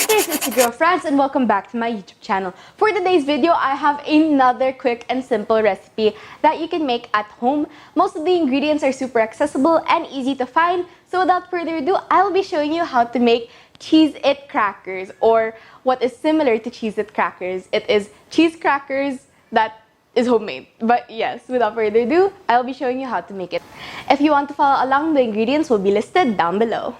sisters, it's your girl France and welcome back to my YouTube channel. For today's video, I have another quick and simple recipe that you can make at home. Most of the ingredients are super accessible and easy to find. So without further ado, I'll be showing you how to make Cheez-It crackers, or what is similar to Cheez-It crackers. It is cheese crackers that is homemade. But yes, without further ado, I'll be showing you how to make it. If you want to follow along, the ingredients will be listed down below.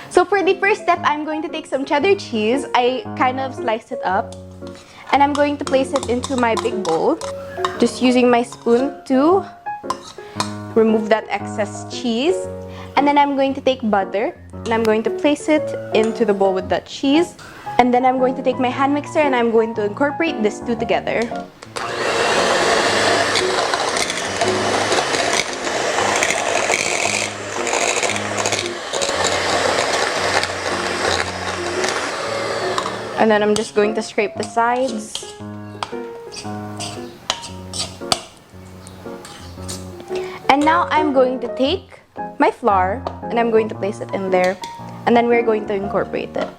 So for the first step, I'm going to take some cheddar cheese. I kind of sliced it up and I'm going to place it into my big bowl. Just using my spoon to remove that excess cheese. And then I'm going to take butter and I'm going to place it into the bowl with that cheese. And then I'm going to take my hand mixer and I'm going to incorporate these two together. And then I'm just going to scrape the sides. And now I'm going to take my flour and I'm going to place it in there. And then we're going to incorporate it.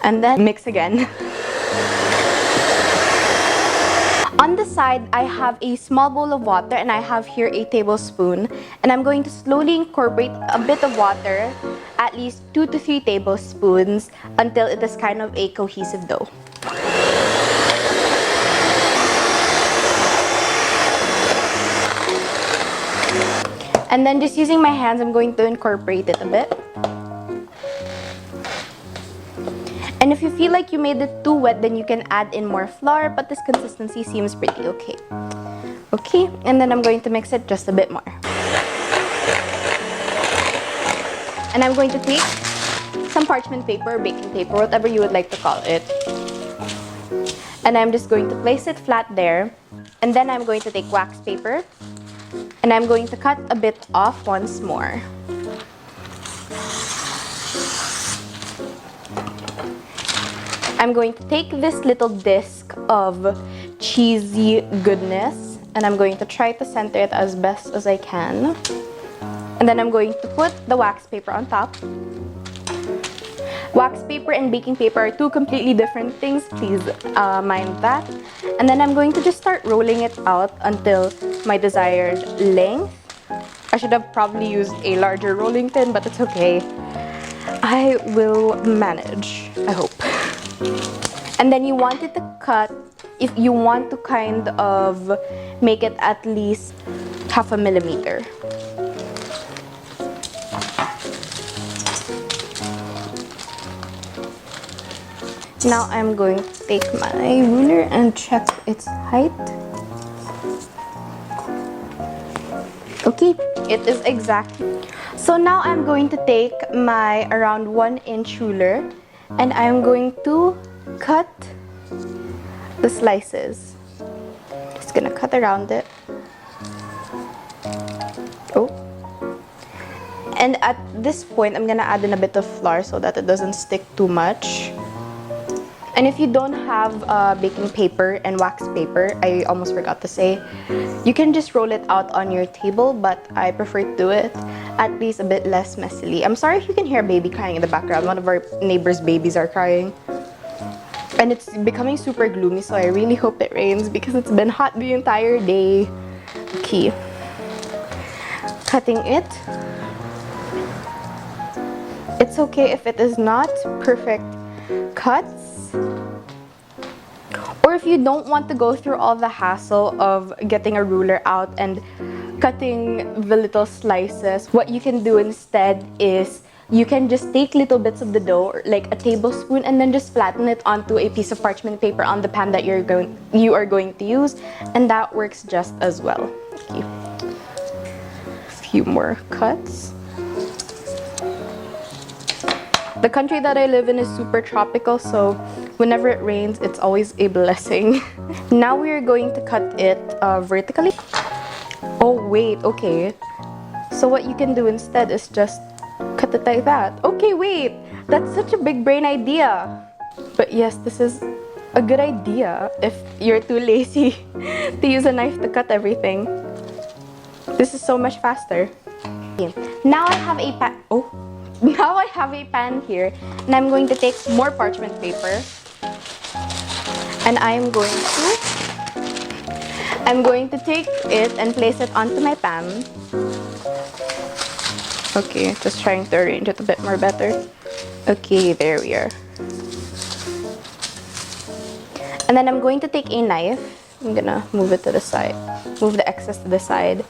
And then mix again. On the side, I have a small bowl of water and I have here a tablespoon. And I'm going to slowly incorporate a bit of water, at least 2 to 3 tablespoons, until it is kind of a cohesive dough. And then just using my hands, I'm going to incorporate it a bit. And if you feel like you made it too wet, then you can add in more flour, but this consistency seems pretty okay. Okay, and then I'm going to mix it just a bit more. And I'm going to take some parchment paper or baking paper, whatever you would like to call it. And I'm just going to place it flat there. And then I'm going to take wax paper. And I'm going to cut a bit off once more. I'm going to take this little disc of cheesy goodness and I'm going to try to center it as best as I can. And then I'm going to put the wax paper on top. Wax paper and baking paper are two completely different things, please mind that. And then I'm going to just start rolling it out until my desired length. I should have probably used a larger rolling pin, but it's okay. I will manage, I hope. And then you want it to cut, if you want to kind of make it at least 0.5 millimeter. Now I'm going to take my ruler and check its height. Okay, it is exactly. So now I'm going to take my around 1-inch ruler and I'm going to cut the slices. Just gonna cut around it. Oh. And at this point, I'm gonna add in a bit of flour so that it doesn't stick too much. And if you don't have baking paper and wax paper, I almost forgot to say, you can just roll it out on your table, but I prefer to do it at least a bit less messily. I'm sorry if you can hear a baby crying in the background. One of our neighbors' babies are crying. And it's becoming super gloomy, so I really hope it rains because it's been hot the entire day. Okay. Cutting it. It's okay if it is not perfect cuts. Or if you don't want to go through all the hassle of getting a ruler out and cutting the little slices, what you can do instead is you can just take little bits of the dough, like a tablespoon, and then just flatten it onto a piece of parchment paper on the pan that you are going to use, and that works just as well. Okay. A few more cuts. The country that I live in is super tropical, so Whenever it rains, it's always a blessing. Now we are going to cut it vertically. Oh wait, okay. So what you can do instead is just cut it like that. Okay, wait. That's such a big brain idea. But yes, this is a good idea if you're too lazy to use a knife to cut everything. This is so much faster. Now I have a pan. Oh, now I have a pan here, and I'm going to take more parchment paper, and I'm going to take it and place it onto my pan. Okay, just trying to arrange it a bit more better. Okay, there we are. And then I'm going to take a knife. I'm gonna move it to the side. Move the excess to the side.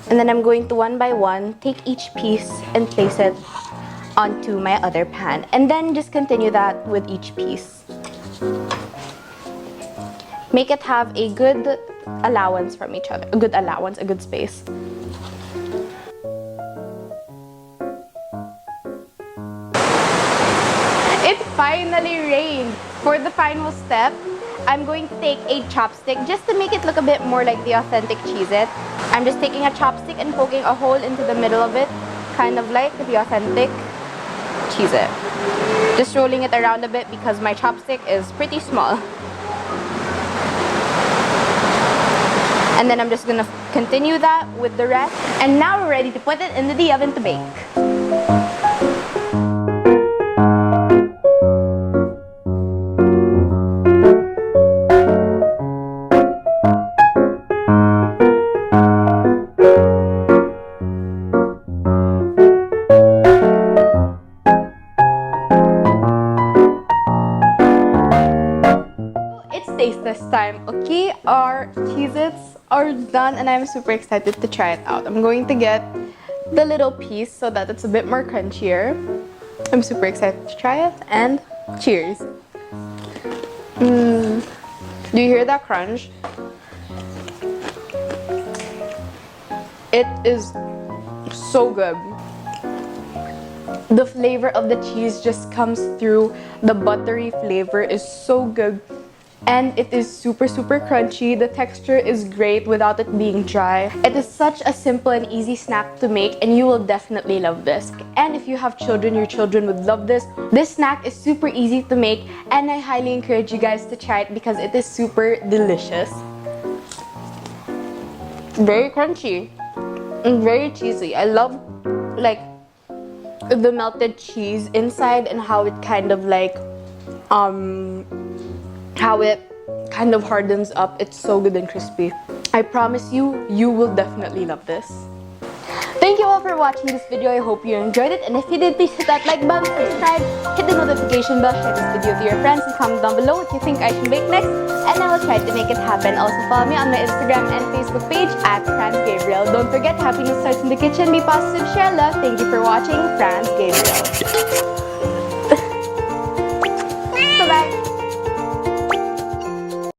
And then I'm going to one by one take each piece and place it onto my other pan. And then just continue that with each piece. Make it have a good allowance from each other. A good space. It finally rained. For the final step, I'm going to take a chopstick just to make it look a bit more like the authentic Cheez-It. I'm just taking a chopstick and poking a hole into the middle of it, kind of like the authentic Cheez-It. Just rolling it around a bit because my chopstick is pretty small. And then I'm just gonna continue that with the rest. And now we're ready to put it into the oven to bake. Taste this time. Okay, our Cheez-Its are done and I'm super excited to try it out. I'm going to get the little piece so that it's a bit more crunchier. I'm super excited to try it and cheers. Do you hear that crunch? It is so good. The flavor of the cheese just comes through. The buttery flavor is so good. And it is super crunchy. The texture is great without it being dry. It is such a simple and easy snack to make and you will definitely love this. And if you have children, your children would love this. This snack is super easy to make and I highly encourage you guys to try it because it is super delicious. Very crunchy and very cheesy. I love like the melted cheese inside and how it kind of like how it kind of hardens up. It's so good and crispy. I promise you, you will definitely love this. Thank you all for watching this video. I hope you enjoyed it. And if you did, please hit that like button, subscribe, hit the notification bell, share this video to your friends, and comment down below what you think I should bake next. And I will try to make it happen. Also follow me on my Instagram and Facebook page at Franz Gabriel. Don't forget, happiness starts in the kitchen. Be positive, share love. Thank you for watching. Franz Gabriel.